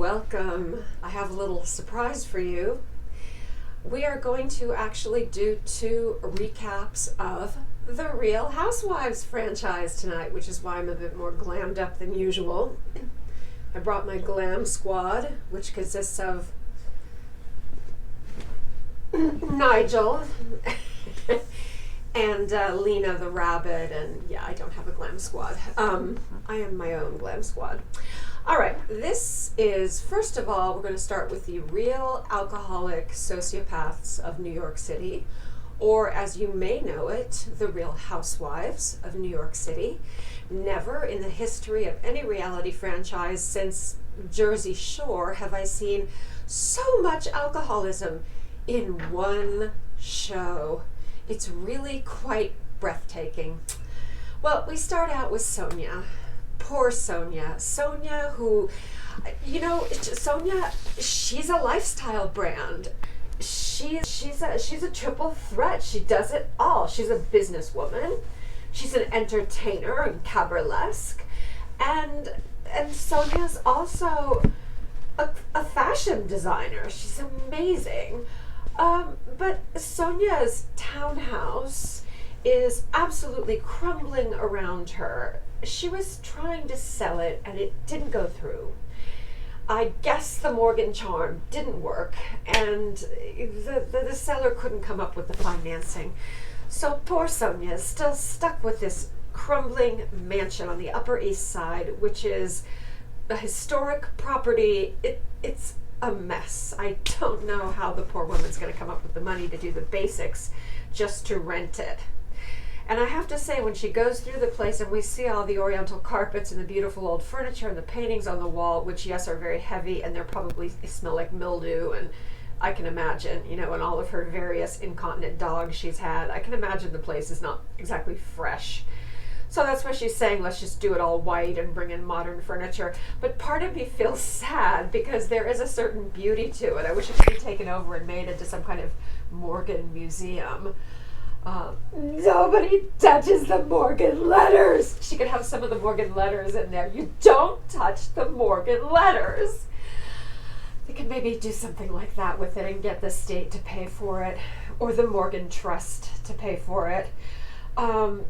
Welcome. I have a little surprise for you. We are going to actually do 2 recaps of the Real Housewives franchise tonight, which is why I'm a bit more glammed up than usual. I brought my glam squad, which consists of Nigel and Lena the rabbit, and yeah, I don't have a glam squad. I am my own glam squad. All right, this is, first of all, we're going to start with the Real Alcoholic Sociopaths of New York City, or as you may know it, the Real Housewives of New York City. Never in the history of any reality franchise since Jersey Shore have I seen so much alcoholism in one show. It's really quite breathtaking. Well, we start out with Sonia. Poor Sonia. Sonia, who, Sonia, she's a lifestyle brand. She's a triple threat. She does it all. She's a businesswoman. She's an entertainer and cabaretlesque. And Sonia's also a fashion designer. She's amazing. But Sonia's townhouse is absolutely crumbling around her. She was trying to sell it and it didn't go through. I guess the Morgan charm didn't work and the seller couldn't come up with the financing. So poor Sonia is still stuck with this crumbling mansion on the Upper East Side, which is a historic property. It's a mess. I don't know how the poor woman's going to come up with the money to do the basics just to rent it. And I have to say, when she goes through the place and we see all the oriental carpets and the beautiful old furniture and the paintings on the wall, which yes are very heavy and they smell like mildew, and I can imagine, and all of her various incontinent dogs she's had, I can imagine the place is not exactly fresh. So that's why she's saying, let's just do it all white and bring in modern furniture. But part of me feels sad because there is a certain beauty to it. I wish it could be taken over and made into some kind of Morgan museum. Nobody touches the Morgan letters. She could have some of the Morgan letters in there. You don't touch the Morgan letters. They could maybe do something like that with it and get the state to pay for it, or the Morgan Trust to pay for it.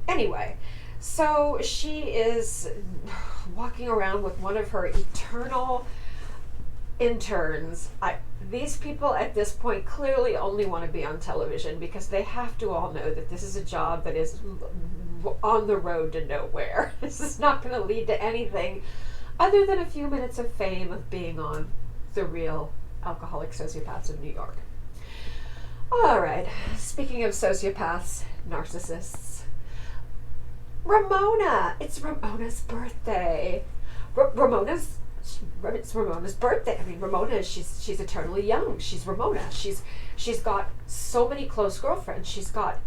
Anyway, so she is walking around with one of her eternal interns. These people at this point clearly only want to be on television because they have to all know that this is a job that is on the road to nowhere. This is not going to lead to anything other than a few minutes of fame of being on the Real Alcoholic Sociopaths of New York. All right, speaking of sociopaths, narcissists, Ramona. It's Ramona's birthday. It's Ramona's birthday. I mean, Ramona, she's eternally young. She's Ramona. She's got so many close girlfriends. She's got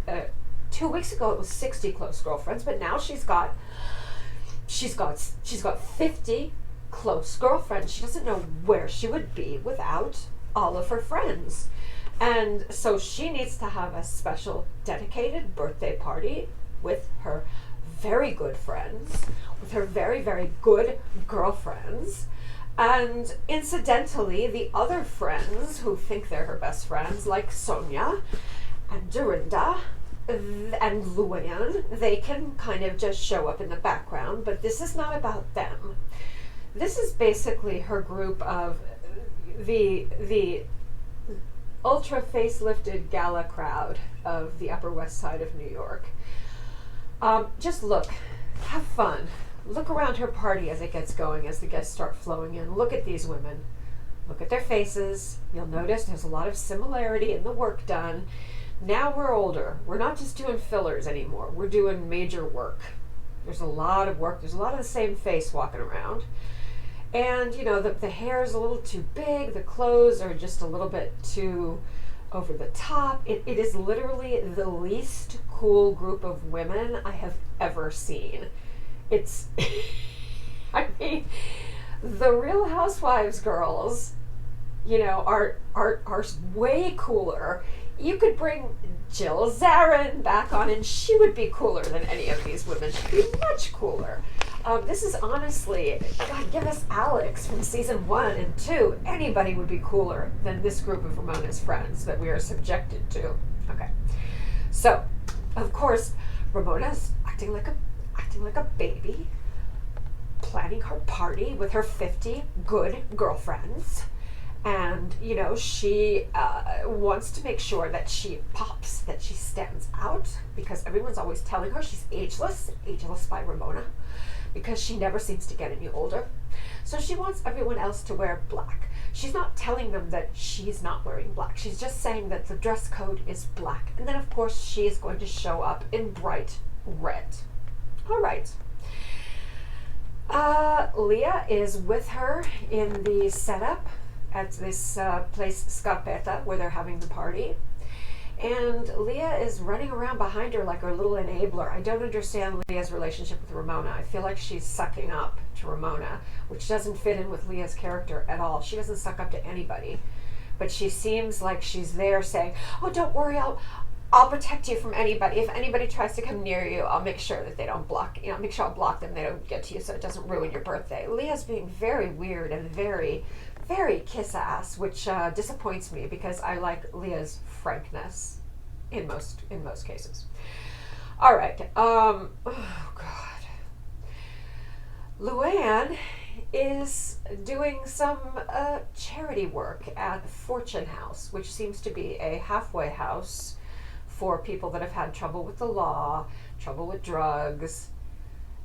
2 weeks ago it was 60 close girlfriends, but now she's got 50 close girlfriends. She doesn't know where she would be without all of her friends. And so she needs to have a special dedicated birthday party with her very good friends, with her very, very good girlfriends, and incidentally, the other friends who think they're her best friends, like Sonia and Dorinda and LuAnn, they can kind of just show up in the background, but this is not about them. This is basically her group of the ultra facelifted gala crowd of the Upper West Side of New York. Just look, have fun. Look around her party as it gets going, as the guests start flowing in. Look at these women. Look at their faces. You'll notice there's a lot of similarity in the work done. Now we're older. We're not just doing fillers anymore. We're doing major work. There's a lot of work. There's a lot of the same face walking around. And, the hair is a little too big. The clothes are just a little bit too over the top. It is literally the least cool group of women I have ever seen. It's, I mean, the Real Housewives girls, are way cooler. You could bring Jill Zarin back on and she would be cooler than any of these women. She'd be much cooler. This is honestly, God, give us Alex from season 1 and 2. Anybody would be cooler than this group of Ramona's friends that we are subjected to. Okay. So, of course, Ramona's acting like a baby, planning her party with her 50 good girlfriends. And, you know, she wants to make sure that she pops, that she stands out, because everyone's always telling her she's ageless by Ramona, because she never seems to get any older. So she wants everyone else to wear black. She's not telling them that she's not wearing black. She's just saying that the dress code is black. And then, of course, she is going to show up in bright red. All right. Leah is with her in the setup at this place, Scarpetta, where they're having the party. And Leah is running around behind her like her little enabler. I don't understand Leah's relationship with Ramona. I feel like she's sucking up to Ramona, which doesn't fit in with Leah's character at all. She doesn't suck up to anybody. But she seems like she's there saying, oh, don't worry, I'll protect you from anybody. If anybody tries to come near you, I'll make sure that they don't block, make sure I'll block them, they don't get to you so it doesn't ruin your birthday. Leah's being very weird and very, very kiss-ass, which disappoints me because I like Leah's frankness in most cases. All right. Oh, God. LuAnn is doing some charity work at Fortune House, which seems to be a halfway house for people that have had trouble with the law, trouble with drugs.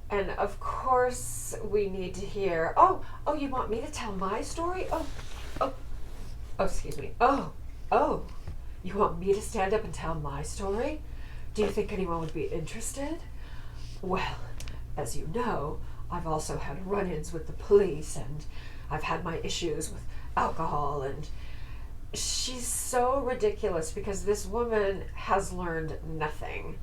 And of course, we need to hear, oh, you want me to tell my story? Oh, excuse me. Oh, you want me to stand up and tell my story? Do you think anyone would be interested? Well, as you know, I've also had run-ins with the police, and I've had my issues with alcohol, and she's so ridiculous because this woman has learned nothing.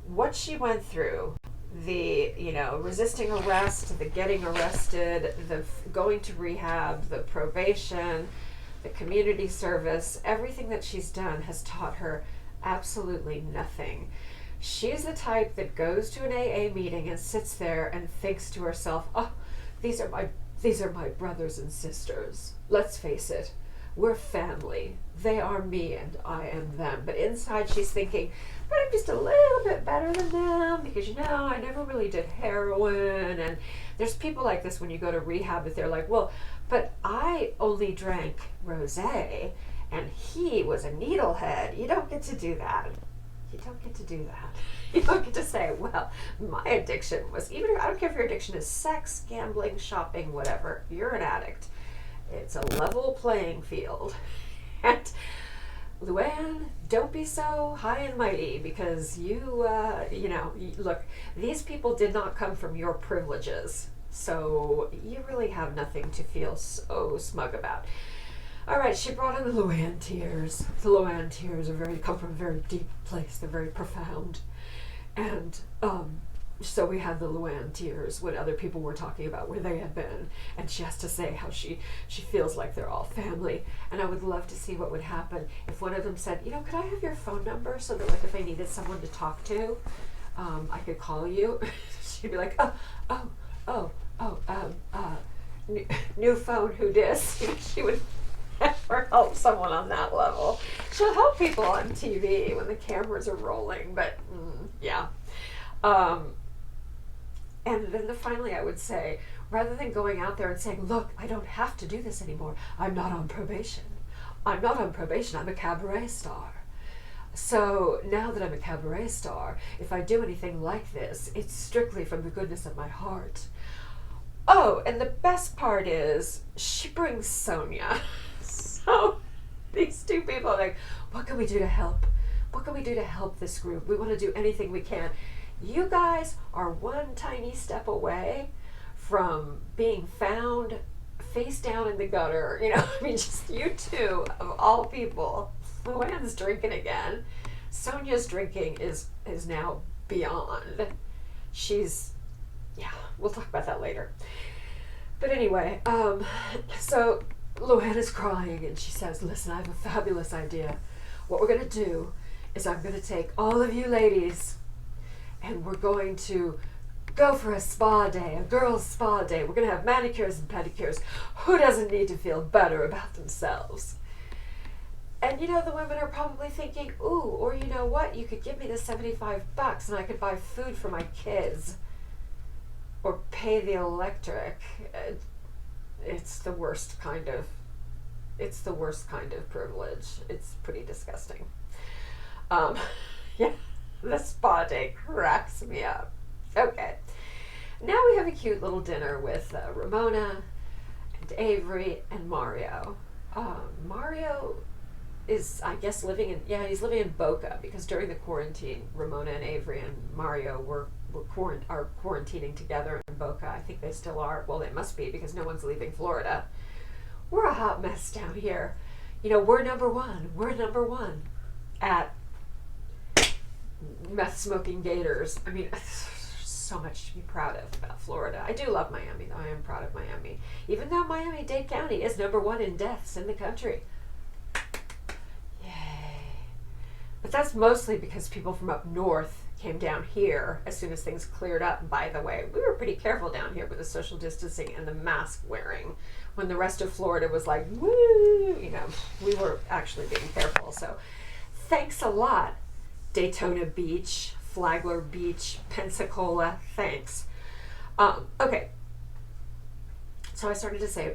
What she went through, the, resisting arrest, the getting arrested, the going to rehab, the probation, the community service, everything that she's done has taught her absolutely nothing. She's the type that goes to an AA meeting and sits there and thinks to herself, oh, these are my brothers and sisters. Let's face it, we're family. They are me and I am them. But inside she's thinking, but I'm just a little bit better than them because, I never really did heroin. And there's people like this when you go to rehab that they're like, well, but I only drank rosé and he was a needlehead. You don't get to do that. You don't get to do that. You don't get to say, well, my addiction was, I don't care if your addiction is sex, gambling, shopping, whatever, you're an addict. It's a level playing field. And LuAnn, don't be so high and mighty because look, these people did not come from your privileges. So you really have nothing to feel so smug about. All right, she brought in the LuAnn tears. The LuAnn tears come from a very deep place. They're very profound. And so we had the LuAnn tears when other people were talking about where they had been. And she has to say how she feels like they're all family. And I would love to see what would happen if one of them said, could I have your phone number so that if I needed someone to talk to, I could call you? She'd be like, new phone, who dis? She would never help someone on that level. She'll help people on TV when the cameras are rolling, but yeah. And then finally I would say, rather than going out there and saying, look, I don't have to do this anymore. I'm not on probation. I'm a cabaret star. So now that I'm a cabaret star, if I do anything like this, it's strictly from the goodness of my heart. Oh, and the best part is she brings Sonia. So these two people are like, what can we do to help? What can we do to help this group? We want to do anything we can. You guys are one tiny step away from being found face down in the gutter. Just you two of all people. LuAnn's drinking again. Sonia's drinking is now beyond. We'll talk about that later. But anyway, so LuAnn is crying and she says, listen, I have a fabulous idea. What we're going to do is I'm going to take all of you ladies and we're going to go for a spa day, a girls' spa day. We're going to have manicures and pedicures. Who doesn't need to feel better about themselves? And you know, the women are probably thinking, ooh, or you know what, you could give me the $75 and I could buy food for my kids or pay the electric. It's the worst kind of privilege. It's pretty disgusting. Yeah, the spa day cracks me up. Okay, now we have a cute little dinner with Ramona and Avery and Mario. Mario is, I guess, he's living in Boca because during the quarantine, Ramona and Avery and Mario are quarantining together in Boca. I think they still are. Well, they must be because no one's leaving Florida. We're a hot mess down here. You know, we're number one. We're number one at meth smoking gators. I mean, so much to be proud of about Florida. I do love Miami, though. I am proud of Miami. Even though Miami-Dade County is number one in deaths in the country. But that's mostly because people from up north came down here as soon as things cleared up. And by the way, we were pretty careful down here with the social distancing and the mask wearing. When the rest of Florida was like, woo, you know, we were actually being careful. So thanks a lot, Daytona Beach, Flagler Beach, Pensacola, thanks. Okay, so I started to say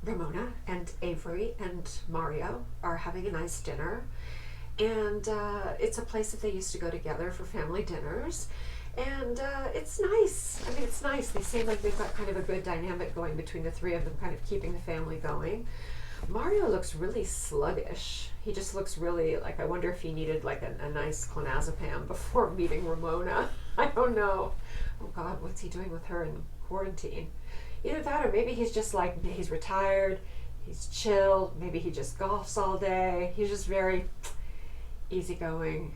Ramona and Avery and Mario are having a nice dinner. And it's a place that they used to go together for family dinners. And it's nice. I mean, it's nice. They seem like they've got kind of a good dynamic going between the three of them, kind of keeping the family going. Mario looks really sluggish. He just looks really like, I wonder if he needed like a nice clonazepam before meeting Ramona. I don't know. Oh God, what's he doing with her in quarantine? Either that or maybe he's just like, he's retired, he's chill, maybe he just golfs all day. He's just very easygoing.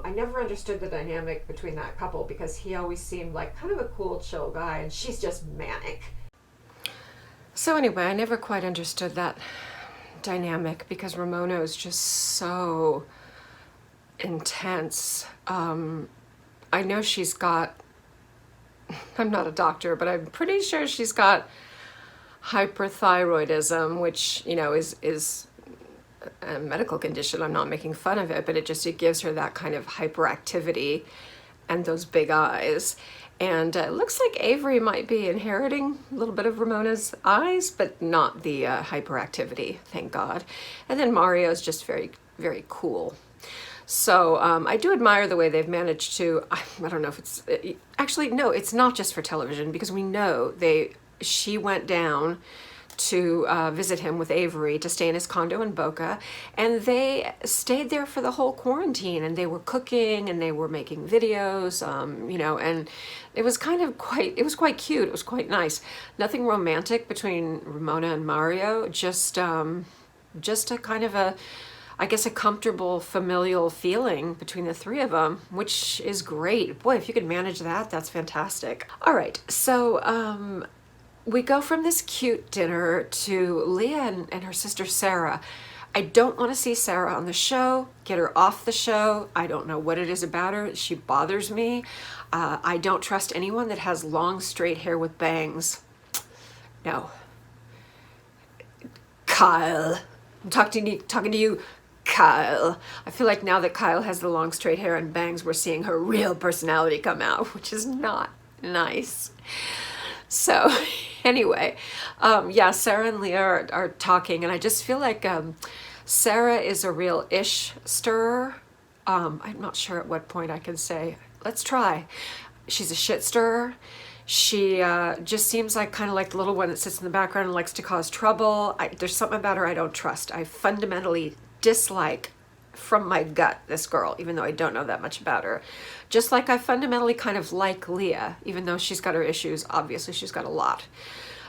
I never understood the dynamic between that couple because he always seemed like kind of a cool, chill guy, and she's just manic. So anyway, I never quite understood that dynamic because Ramona is just so intense. I know she's got, I'm not a doctor, but I'm pretty sure she's got hyperthyroidism, which, you know, is a medical condition. I'm not making fun of it, but it gives her that kind of hyperactivity and those big eyes. And it looks like Avery might be inheriting a little bit of Ramona's eyes, but not the hyperactivity, thank God. And then Mario's just very, very cool. So I do admire the way they've managed to, I don't know if it's, actually, no, it's not just for television because we know she went down to visit him with Avery to stay in his condo in Boca, and they stayed there for the whole quarantine, and they were cooking and they were making videos, you know, and it was quite cute. It was quite nice. Nothing romantic between Ramona and Mario, just a kind of I guess a comfortable familial feeling between the three of them, which is great. Boy, if you could manage that, that's fantastic. All right, so we go from this cute dinner to Leah and her sister Sarah. I don't want to see Sarah on the show. Get her off the show. I don't know what it is about her. She bothers me. I don't trust anyone that has long, straight hair with bangs. No. Kyle. I'm talking to you, Kyle. I feel like now that Kyle has the long, straight hair and bangs, we're seeing her real personality come out, which is not nice. So anyway, yeah, Sarah and Leah are talking, and I just feel like Sarah is a real ish stirrer. I'm not sure at what point I can say, let's try. She's a shit stirrer. She just seems like kind of like the little one that sits in the background and likes to cause trouble. There's something about her I don't trust. I fundamentally dislike from my gut this girl, even though I don't know that much about her. Just like I fundamentally kind of like Leah, even though she's got her issues. Obviously she's got a lot.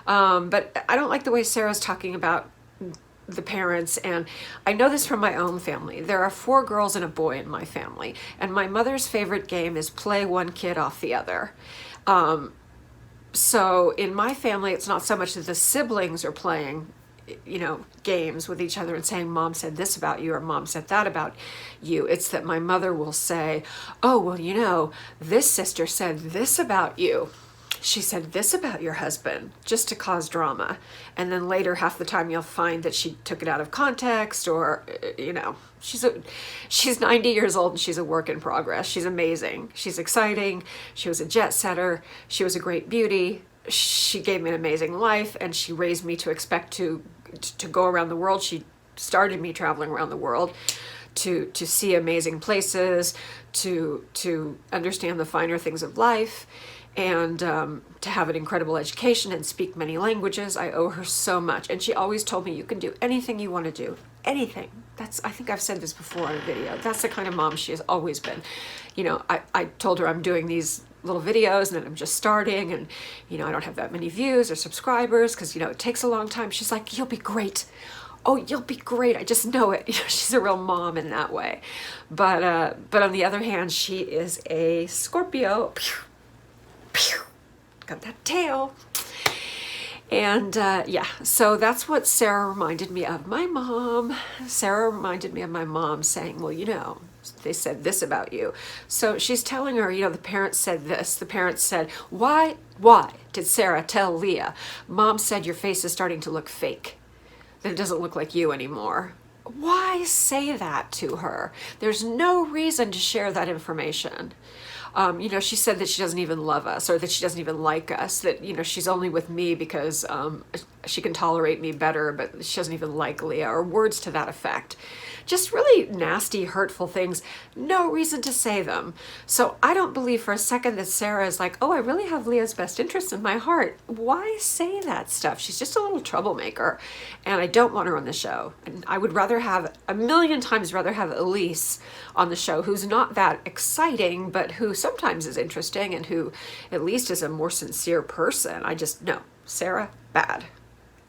But I don't like the way Sarah's talking about the parents, and I know this from my own family. There are 4 girls and a boy in my family, and my mother's favorite game is play one kid off the other. So in my family, it's not so much that the siblings are playing you know, games with each other and saying, Mom said this about you, or Mom said that about you. It's that my mother will say, oh, well, you know, this sister said this about you. She said this about your husband, just to cause drama. And then later, half the time, you'll find that she took it out of context, or, you know, she's 90 years old and she's a work in progress. She's amazing. She's exciting. She was a jet setter. She was a great beauty. She gave me an amazing life, and she raised me to expect to go around the world. She started me traveling around the world to see amazing places, to understand the finer things of life, and to have an incredible education and speak many languages. I owe her so much. And she always told me, you can do anything you want to do. Anything. I think I've said this before on a video. That's the kind of mom she has always been. You know, I told her I'm doing these little videos and then I'm just starting, and, you know, I don't have that many views or subscribers because, you know, it takes a long time. She's like, you'll be great. Oh, you'll be great. I just know it. You know, she's a real mom in that way. But on the other hand, she is a Scorpio. Pew, pew, got that tail. And yeah, so that's what Sarah reminded me of my mom. Sarah reminded me of my mom saying, well, you know, they said this about you. So she's telling her, you know, the parents said this. The parents said, why did Sarah tell Leah? Mom said your face is starting to look fake, that it doesn't look like you anymore. Why say that to her? There's no reason to share that information. You know, she said that she doesn't even love us, or that she doesn't even like us, that, you know, she's only with me because she can tolerate me better, but she doesn't even like Leah, or words to that effect. Just really nasty, hurtful things. No reason to say them. So I don't believe for a second that Sarah is like, oh, I really have Leah's best interest in my heart. Why say that stuff? She's just a little troublemaker, and I don't want her on the show. And I would rather have, a million times rather have Elise on the show, who's not that exciting, but who sometimes is interesting, and who at least is a more sincere person. No, Sarah, bad.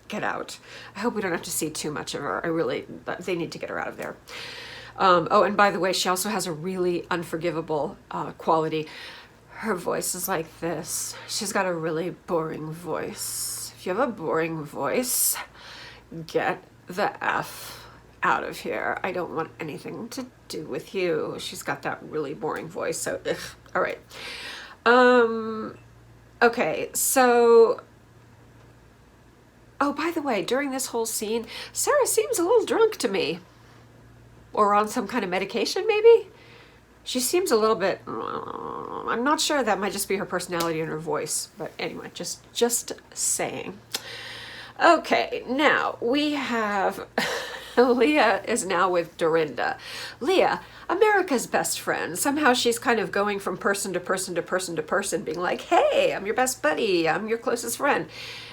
Get out. I hope we don't have to see too much of her. They need to get her out of there. Oh, and by the way, she also has a really unforgivable quality. Her voice is like this. She's got a really boring voice. If you have a boring voice, get the F out of here. I don't want anything to do with you. She's got that really boring voice. So, ugh. All right. Okay, so... Oh, by the way, during this whole scene, Sarah seems a little drunk to me. Or on some kind of medication, maybe? She seems a little bit... I'm not sure. That might just be her personality and her voice. But anyway, just saying. Okay, now we have... Leah is now with Dorinda. Leah, America's best friend. Somehow she's kind of going from person to person to person to person, being like, hey, I'm your best buddy. I'm your closest friend.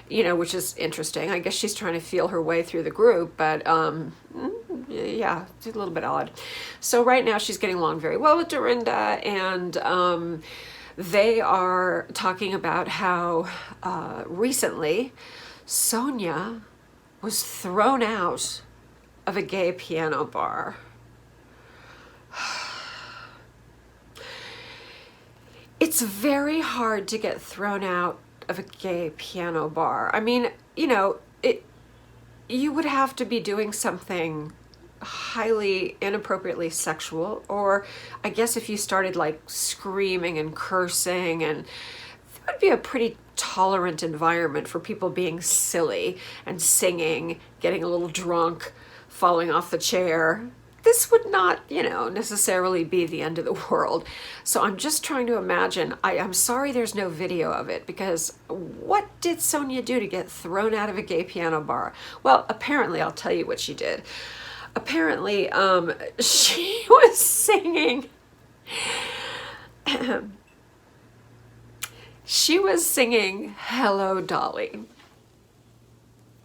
You know, which is interesting. I guess she's trying to feel her way through the group, but yeah, it's a little bit odd. So right now she's getting along very well with Dorinda, and they are talking about how recently Sonia was thrown out of a gay piano bar. It's very hard to get thrown out of a gay piano bar. I mean, you know, you would have to be doing something highly inappropriately sexual, or I guess if you started like screaming and cursing, and it would be a pretty tolerant environment for people being silly and singing, getting a little drunk, falling off the chair. This would not, you know, necessarily be the end of the world. So I'm just trying to imagine. I'm sorry there's no video of it, because what did Sonia do to get thrown out of a gay piano bar? Well, apparently, I'll tell you what she did. Apparently, she was singing. She was singing Hello, Dolly.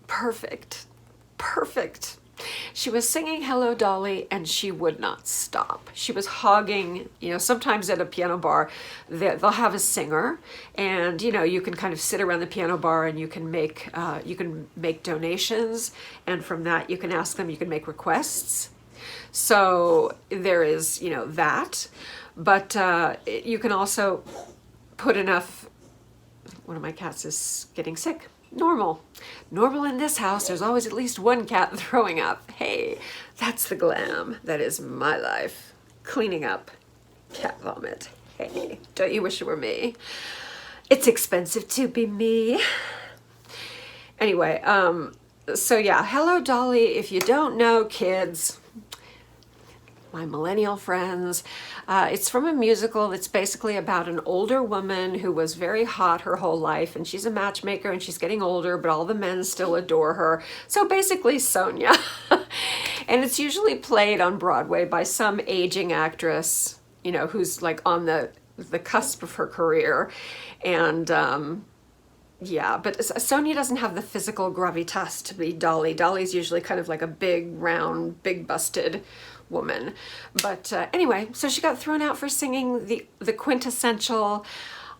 Perfect. She was singing Hello, Dolly, and she would not stop. She was hogging, you know, sometimes at a piano bar, they'll have a singer, and, you know, you can kind of sit around the piano bar and you can make donations, and from that you can ask them, you can make requests. So there is, you know, that, but you can also put enough... One of my cats is getting sick. Normal. Normal in this house. There's always at least one cat throwing up. Hey, that's the glam. That is my life. Cleaning up cat vomit. Hey, don't you wish it were me? It's expensive to be me. Anyway, so yeah, Hello Dolly. If you don't know, kids, my millennial friends, it's from a musical that's basically about an older woman who was very hot her whole life, and she's a matchmaker and she's getting older, but all the men still adore her. So basically Sonia. And it's usually played on Broadway by some aging actress, you know, who's like on the cusp of her career. And yeah, but Sonia doesn't have the physical gravitas to be Dolly. Dolly's usually kind of like a big, round, big busted woman. But anyway, so she got thrown out for singing the quintessential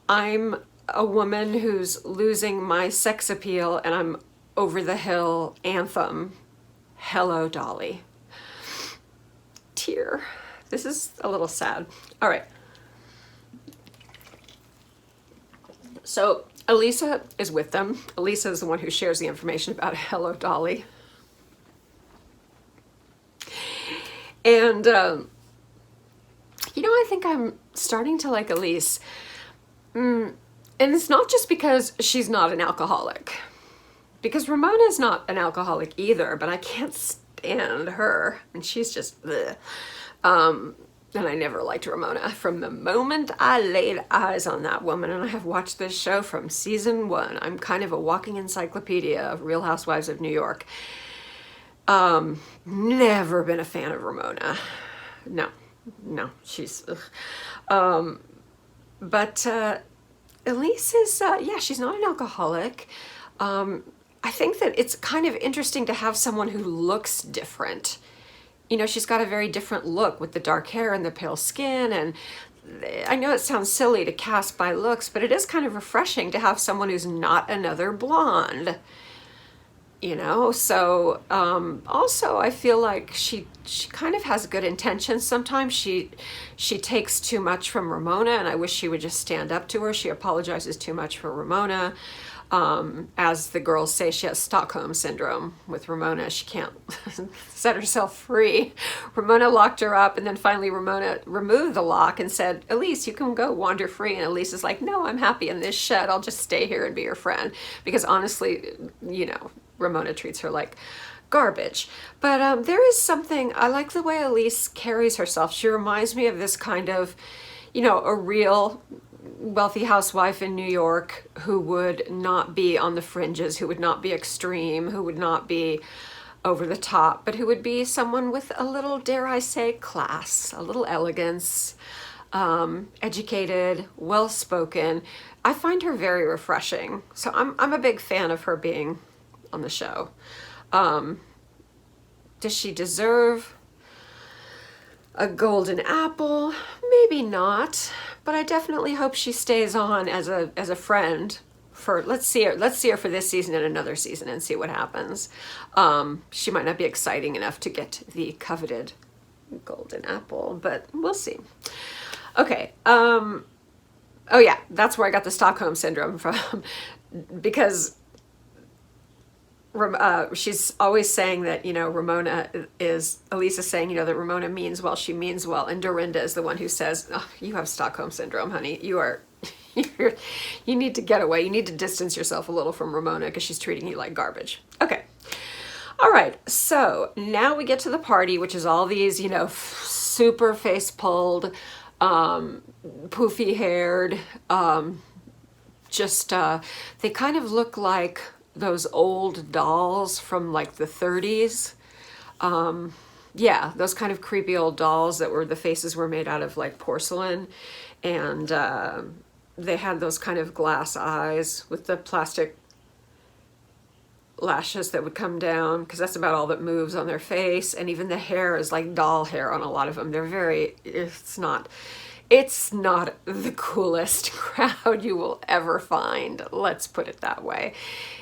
I'm a woman who's losing my sex appeal and I'm over the hill anthem. Hello Dolly. Tear. This is a little sad. All right. So Elisa is with them. Elisa is the one who shares the information about Hello Dolly. And, you know, I think I'm starting to like Elise. And it's not just because she's not an alcoholic. Because Ramona's not an alcoholic either, but I can't stand her. And she's just, bleh. And I never liked Ramona from the moment I laid eyes on that woman. And I have watched this show from season 1. I'm kind of a walking encyclopedia of Real Housewives of New York. Never been a fan of Ramona. No, she's, but, Elise is, yeah, she's not an alcoholic. I think that it's kind of interesting to have someone who looks different. You know, she's got a very different look with the dark hair and the pale skin. And I know it sounds silly to cast by looks, but it is kind of refreshing to have someone who's not another blonde. You know, so also I feel like she kind of has good intentions. Sometimes she takes too much from Ramona, and I wish she would just stand up to her. She apologizes too much for Ramona. As the girls say, she has Stockholm syndrome with Ramona. She can't set herself free. Ramona locked her up, and then finally Ramona removed the lock and said, Elise, you can go wander free. And Elise is like, no, I'm happy in this shed. I'll just stay here and be your friend. Because honestly, you know, Ramona treats her like garbage. But there is something, I like the way Elise carries herself. She reminds me of this kind of, you know, a real wealthy housewife in New York who would not be on the fringes, who would not be extreme, who would not be over the top, but who would be someone with a little, dare I say, class, a little elegance, educated, well-spoken. I find her very refreshing. So I'm a big fan of her being on the show. Does she deserve a golden apple? Maybe not, but I definitely hope she stays on as a friend for, let's see her for this season and another season and see what happens. She might not be exciting enough to get the coveted golden apple, but we'll see. Okay. Oh yeah, that's where I got the Stockholm syndrome from, because she's always saying that, you know, Elisa saying, you know, that Ramona means well, she means well. And Dorinda is the one who says, oh, you have Stockholm syndrome, honey. You need to get away. You need to distance yourself a little from Ramona because she's treating you like garbage. Okay. All right. So now we get to the party, which is all these, you know, super face pulled, poofy haired, they kind of look like those old dolls from like the 30s. Yeah, those kind of creepy old dolls that the faces were made out of like porcelain, and they had those kind of glass eyes with the plastic lashes that would come down, because that's about all that moves on their face. And even the hair is like doll hair on a lot of them. It's not the coolest crowd you will ever find. Let's put it that way.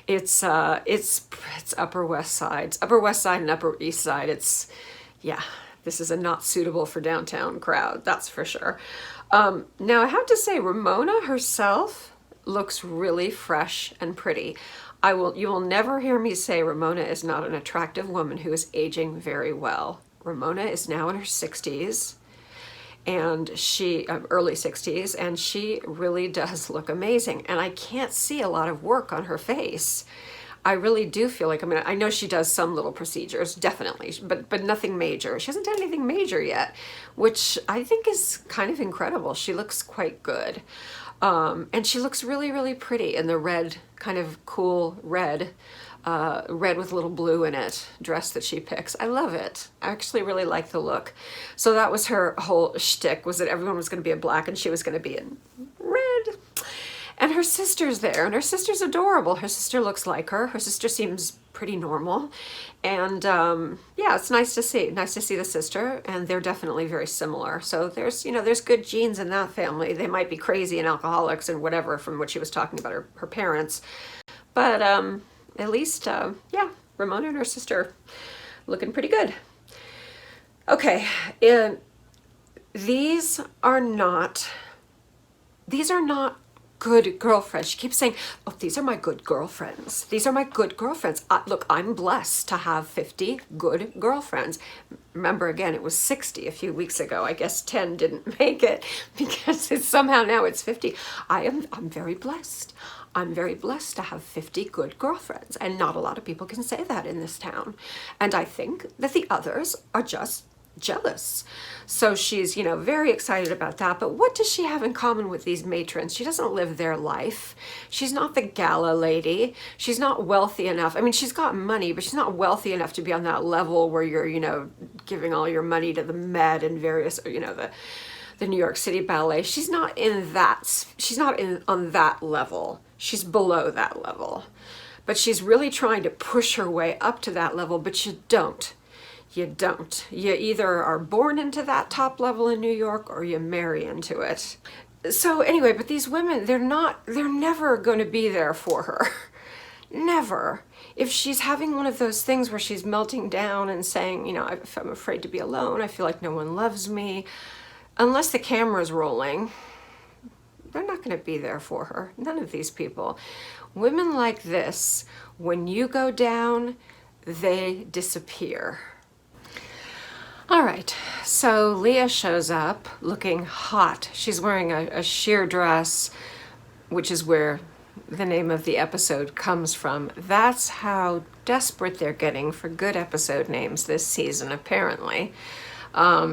It's Upper West Side. It's Upper West Side and Upper East Side. Yeah, this is a not suitable for downtown crowd, that's for sure. Now I have to say, Ramona herself looks really fresh and pretty. You will never hear me say Ramona is not an attractive woman who is aging very well. Ramona is now in her 60s, and she, early 60s, and she really does look amazing. And I can't see a lot of work on her face. I really do feel like, I mean, I know she does some little procedures, definitely, but nothing major. She hasn't done anything major yet, which I think is kind of incredible. She looks quite good. And she looks really, really pretty in the red, kind of cool red, red with a little blue in it dress that she picks. I love it. I actually really like the look. So that was her whole shtick, was that everyone was going to be in black and she was going to be in red. And her sister's there, and her sister's adorable. Her sister looks like her. Her sister seems pretty normal. And yeah, it's nice to see. Nice to see the sister, and they're definitely very similar. So there's, you know, there's good genes in that family. They might be crazy and alcoholics and whatever from what she was talking about her parents. But at least, yeah, Ramona and her sister looking pretty good. Okay, these are not good girlfriends. She keeps saying, oh, these are my good girlfriends. These are my good girlfriends. Look, I'm blessed to have 50 good girlfriends. Remember, again, it was 60 a few weeks ago. I guess 10 didn't make it because somehow now it's 50. I'm very blessed. I'm very blessed to have 50 good girlfriends. And not a lot of people can say that in this town. And I think that the others are just jealous. So she's, you know, very excited about that. But what does she have in common with these matrons? She doesn't live their life. She's not the gala lady. She's not wealthy enough. I mean, she's got money, but she's not wealthy enough to be on that level where you're, you know, giving all your money to the Met and various, you know, the New York City Ballet. She's not in that. She's not on that level. She's below that level. But she's really trying to push her way up to that level, but you don't. You don't. You either are born into that top level in New York or you marry into it. So anyway, but these women, they're never going to be there for her. Never. If she's having one of those things where she's melting down and saying, you know, I'm afraid to be alone, I feel like no one loves me, unless the camera's rolling, they're not going to be there for her. None of these people. Women like this, when you go down, they disappear. All right, so Leah shows up looking hot. She's wearing a sheer dress, which is where the name of the episode comes from. That's how desperate they're getting for good episode names this season, apparently.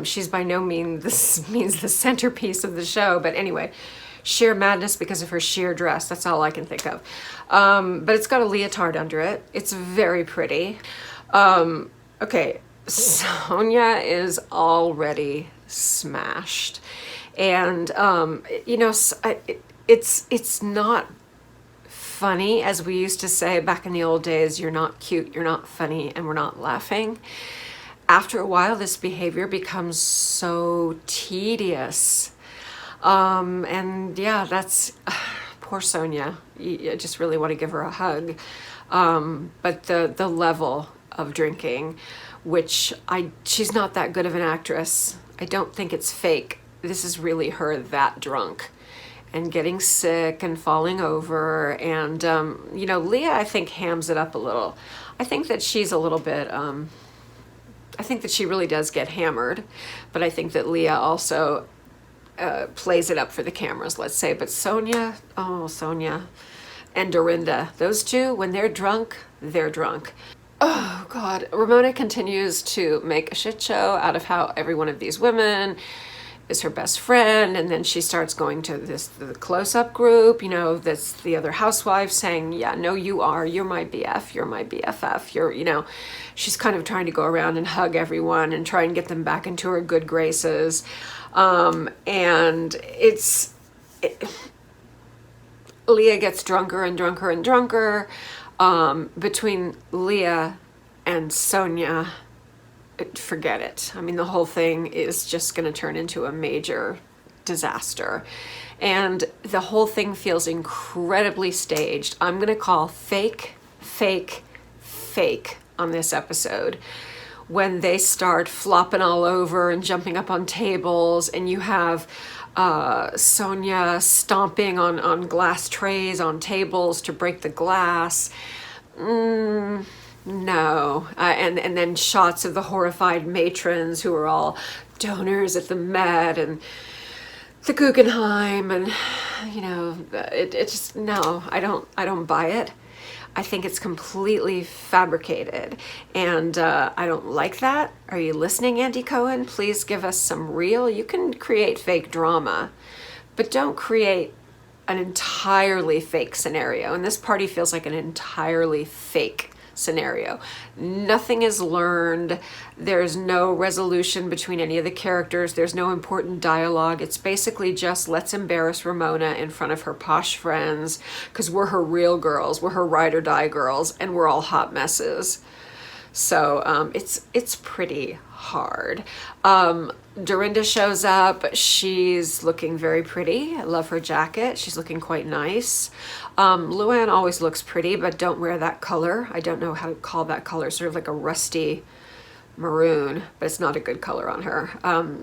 She's by no means the centerpiece of the show, but anyway, sheer madness because of her sheer dress. That's all I can think of. But it's got a leotard under it. It's very pretty. Okay. Sonia is already smashed, and you know, it's not funny as we used to say back in the old days. You're not cute, you're not funny, and we're not laughing. After a while, this behavior becomes so tedious, and yeah, that's poor Sonia. You just really want to give her a hug, but the level of drinking, which she's not that good of an actress. I don't think it's fake. This is really her that drunk and getting sick and falling over. And, you know, Leah, I think, hams it up a little. I think that she's a little bit, I think that she really does get hammered, but I think that Leah also plays it up for the cameras, let's say. But Sonia, oh, Sonia and Dorinda, those two, when they're drunk, they're drunk. Oh, God. Ramona continues to make a shit show out of how every one of these women is her best friend. And then she starts going to the close-up group, you know, that's the other housewives saying, yeah, no, you are. You're my BF. You're my BFF. You're, you know, she's kind of trying to go around and hug everyone and try and get them back into her good graces. And Leah gets drunker and drunker and drunker. Between Leah and Sonia, forget it. I mean, the whole thing is just going to turn into a major disaster. And the whole thing feels incredibly staged. I'm going to call fake on this episode. When they start flopping all over and jumping up on tables, and you have Sonia stomping on glass trays on tables to break the glass. No. And then shots of the horrified matrons who are all donors at the Met and the Guggenheim, and it just, no, I don't buy it. I think it's completely fabricated, and I don't like that. Are you listening, Andy Cohen? Please give us some real. You can create fake drama, but don't create an entirely fake scenario. And this party feels like an entirely fake scenario. Nothing is learned. There's no resolution between any of the characters. There's no important dialogue. It's basically just, let's embarrass Ramona in front of her posh friends because we're her real girls, we're her ride or die girls, and we're all hot messes. So it's pretty hard. Dorinda shows up. She's looking very pretty. I love her jacket. She's looking quite nice. LuAnn always looks pretty, but don't wear that color. I don't know how to call that color, sort of like a rusty maroon, but it's not a good color on her.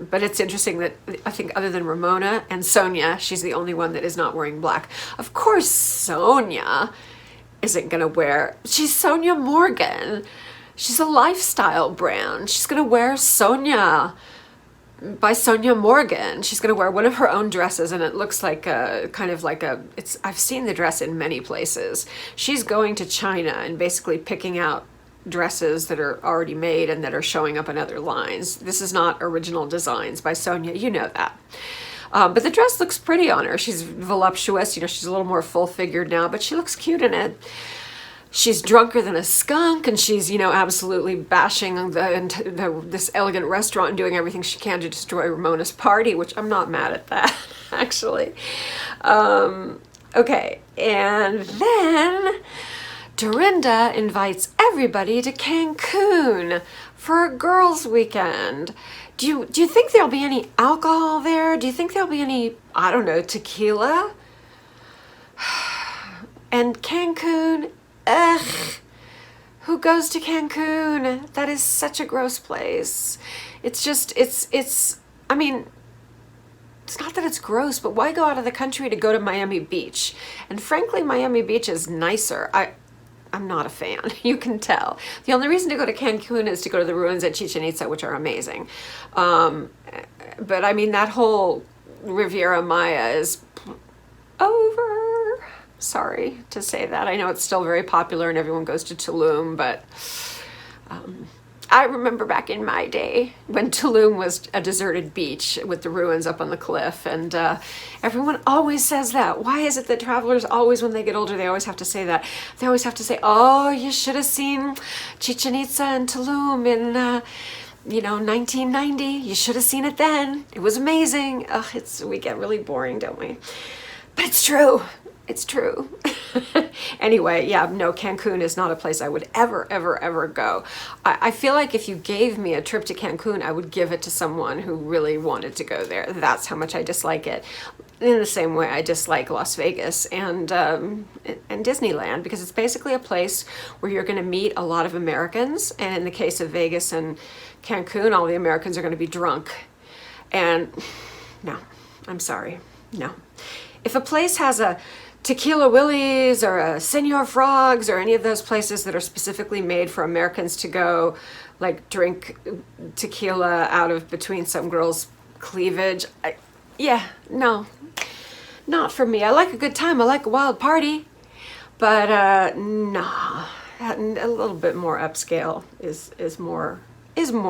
But it's interesting that I think other than Ramona and Sonia, she's the only one that is not wearing black. Of course, Sonia isn't gonna wear, she's Sonia Morgan. She's a lifestyle brand. She's gonna wear Sonia by Sonia Morgan. She's gonna wear one of her own dresses, and it looks like a kind of like a, it's, I've seen the dress in many places. She's going to China and basically picking out dresses that are already made and that are showing up in other lines. This is not original designs by Sonia, you know that. But the dress looks pretty on her. She's voluptuous, she's a little more full-figured now, but she looks cute in it. She's drunker than a skunk, and she's, absolutely bashing this elegant restaurant and doing everything she can to destroy Ramona's party, which I'm not mad at that, actually. Okay, and then Dorinda invites everybody to Cancun for a girls' weekend. Do you think there'll be any alcohol there? Do you think there'll be any, I don't know, tequila? And Cancun, ugh, who goes to Cancun? That is such a gross place. It's just, I mean, it's not that it's gross, but why go out of the country to go to Miami Beach? And frankly, Miami Beach is nicer. I'm not a fan, you can tell. The only reason to go to Cancun is to go to the ruins at Chichen Itza, which are amazing. But I mean, that whole Riviera Maya is over. Sorry to say that. I know it's still very popular and everyone goes to Tulum, but I remember back in my day when Tulum was a deserted beach with the ruins up on the cliff, and everyone always says that. Why is it that travelers always, when they get older, they always have to say that? They always have to say, oh, you should have seen Chichen Itza and Tulum in 1990. You should have seen it then. It was amazing. Ugh, we get really boring, don't we? But it's true. It's true. Anyway, yeah, no, Cancun is not a place I would ever go. I feel like if you gave me a trip to Cancun, I would give it to someone who really wanted to go there. That's how much I dislike it. In the same way I dislike Las Vegas and Disneyland, because it's basically a place where you're going to meet a lot of Americans. And in the case of Vegas and Cancun, all the Americans are going to be drunk. And no, I'm sorry, no. If a place has a Tequila Willie's or a Senor Frogs or any of those places that are specifically made for Americans to go, like, drink tequila out of between some girl's cleavage, yeah, no, not for me. I like a good time. I like a wild party, but nah, a little bit more upscale is more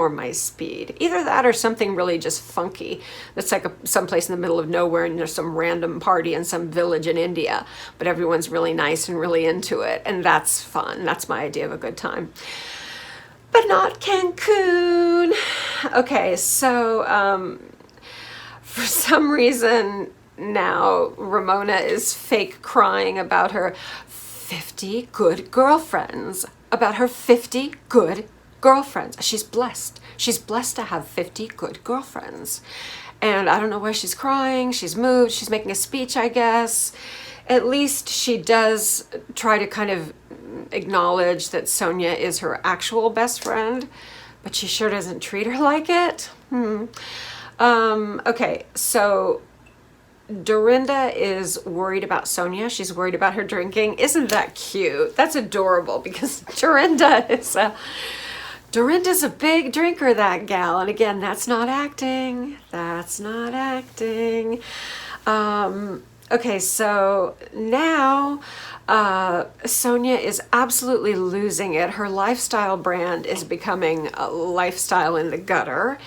my speed. Either that or something really just funky that's like someplace in the middle of nowhere and there's some random party in some village in India, but everyone's really nice and really into it, and that's fun. That's my idea of a good time. But not Cancun. Okay, so for some reason now Ramona is fake crying about her 50 good girlfriends, about her 50 good girlfriends. She's blessed. She's blessed to have 50 good girlfriends. And I don't know why she's crying. She's moved. She's making a speech, I guess. At least she does try to kind of acknowledge that Sonia is her actual best friend, but she sure doesn't treat her like it. Okay, so Dorinda is worried about Sonia. She's worried about her drinking. Isn't that cute? That's adorable because Dorinda's a big drinker, that gal. And again, that's not acting. That's not acting. Okay, so now Sonia is absolutely losing it. Her lifestyle brand is becoming a lifestyle in the gutter.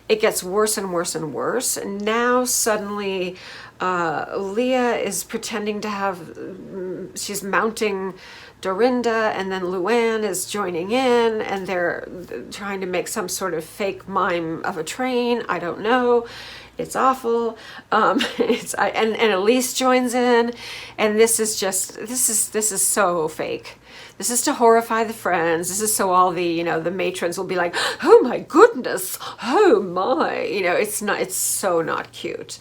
It gets worse and worse and worse. And now suddenly Leah is pretending to have, she's mounting Dorinda, and then LuAnn is joining in, and they're trying to make some sort of fake mime of a train. I don't know. It's awful. And Elise joins in, and this is so fake. This is to horrify the friends. This is so all the, the matrons will be like, oh my goodness, oh my, it's so not cute.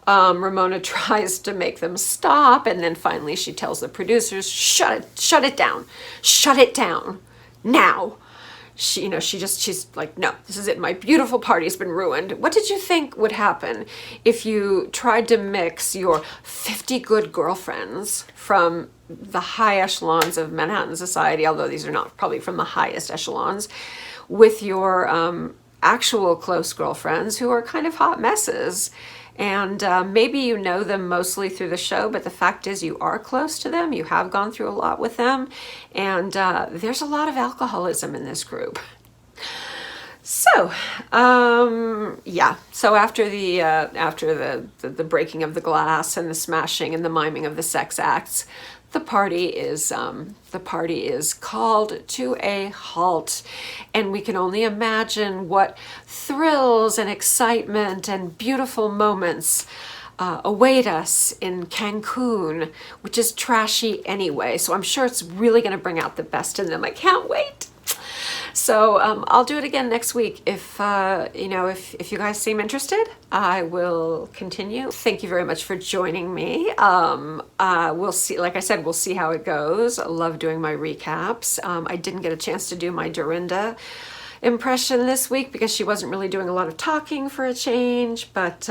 Ramona tries to make them stop, and then finally she tells the producers, shut it down now. She's like, no, this is it. My beautiful party's been ruined. What did you think would happen if you tried to mix your 50 good girlfriends from the high echelons of Manhattan society, although these are not probably from the highest echelons, with your actual close girlfriends who are kind of hot messes? And maybe you know them mostly through the show, but the fact is you are close to them. You have gone through a lot with them. And there's a lot of alcoholism in this group. So, yeah. So after the breaking of the glass and the smashing and the miming of the sex acts, the party is called to a halt, and we can only imagine what thrills and excitement and beautiful moments await us in Cancun, which is trashy anyway. So I'm sure it's really going to bring out the best in them. I can't wait. So I'll do it again next week. If you guys seem interested, I will continue. Thank you very much for joining me. We'll see, like I said, we'll see how it goes. I love doing my recaps. I didn't get a chance to do my Dorinda impression this week because she wasn't really doing a lot of talking for a change, but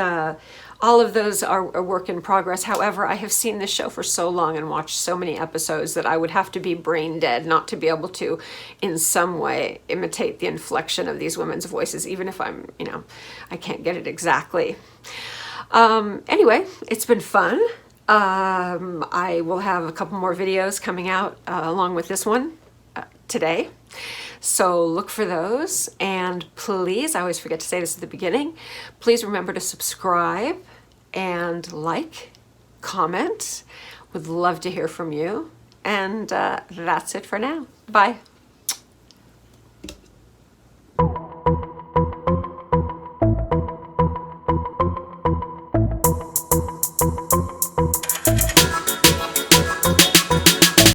all of those are a work in progress. However, I have seen this show for so long and watched so many episodes that I would have to be brain dead not to be able to, in some way, imitate the inflection of these women's voices, even if I'm, I can't get it exactly. Anyway, it's been fun. I will have a couple more videos coming out along with this one today. So look for those, and please, I always forget to say this at the beginning, please remember to subscribe and like, comment. Would love to hear from you. And that's it for now. Bye.